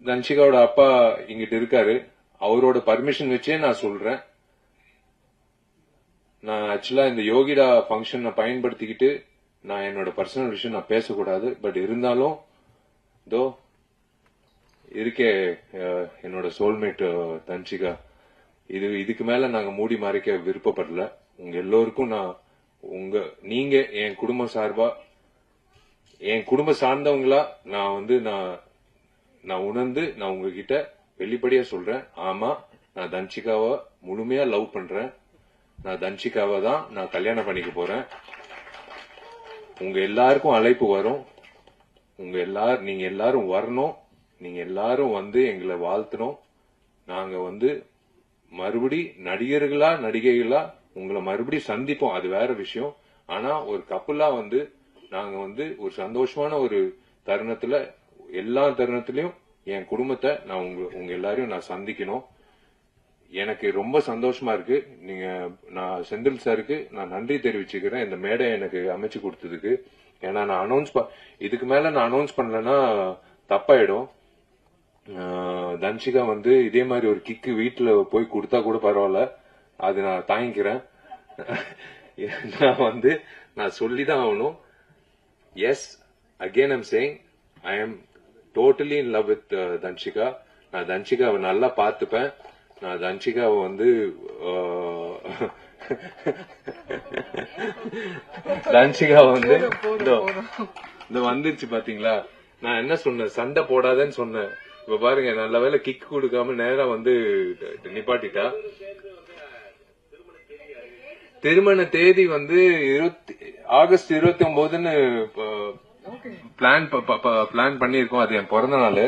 தன்ஷிகாவோட அப்பா இங்கிட்டு இருக்காரு. அவரோட பர்மிஷன் வச்சே நான் சொல்றேன். நான் ஆக்சுவலா இந்த யோகிடா ஃபங்க்ஷனை பயன்படுத்திக்கிட்டு நான் என்னோட பர்சனல் விஷயம் நான் பேசக்கூடாது. பட் இருந்தாலும் தோ இருக்கே என்னோட சோல்மேட் தன்ஷிகா, இதுக்கு மேல நாங்க மூடி மறைக்க விருப்பப்படல. உங்க எல்லோருக்கும் நீங்க என் குடும்பம் சார்பா, என் குடும்ப சார்ந்தவங்களா நான் உணர்ந்து நான் உங்ககிட்ட வெளிப்படையா சொல்றேன். ஆமா, நான் தன்ஷிகாவை முழுமையா லவ் பண்றேன். நான் தன்ஷிகாவை தான் நான் கல்யாணம் பண்ணிக்க போறேன். உங்க எல்லாருக்கும் அழைப்பு வரும். நீங்க எல்லாரும் வரணும். நீங்க எல்லாரும் எங்களை வாழ்த்தணும். நாங்க மறுபடி நடிகைகளா உங்களை மறுபடி சந்திப்போம். அது வேற விஷயம். ஆனா ஒரு கப்பலா நாங்க ஒரு சந்தோஷமான ஒரு தருணத்துல, எல்லா தருணத்திலயும் என் குடும்பத்தை நான் உங்க எல்லாரையும் நான் சந்திக்கணும். எனக்கு ரொம்ப சந்தோஷமா இருக்கு. நான் செந்தில் சாருக்கு நான் நன்றி தெரிவிச்சுக்கிறேன் இந்த மேடை எனக்கு அமைச்சு கொடுத்ததுக்கு. ஏன்னா நான் இதுக்கு மேல நான் அனௌன்ஸ் பண்ணலன்னா தப்பாயிடும். தன்ஷிகா இதே மாதிரி ஒரு கிக்கு வீட்டுல போய் கொடுத்தா கூட பரவாயில்ல, அது நான் தாங்கிக்கிறேன். நான் சொல்லிதான் ஆகணும். Yes, again I'm saying I am totally in love with Dhanshika. நான் தன்ஷிகாவை நல்லா பார்த்துப்பேன். நான் தன்ஷிகாவை தன்ஷிகா வந்துருச்சு பாத்தீங்களா? நான் என்ன சொன்னேன்? சண்டை போடாதேன்னு சொன்னேன். இப்ப பாருங்க, நல்ல வேலை கிக் கொடுக்காம நேரா நிப்பாட்டிட்டா. திருமண தேதி ஆகஸ்ட் 29ன்னு பிளான் பண்ணிருக்கோம். அது என் பிறந்த நாள்.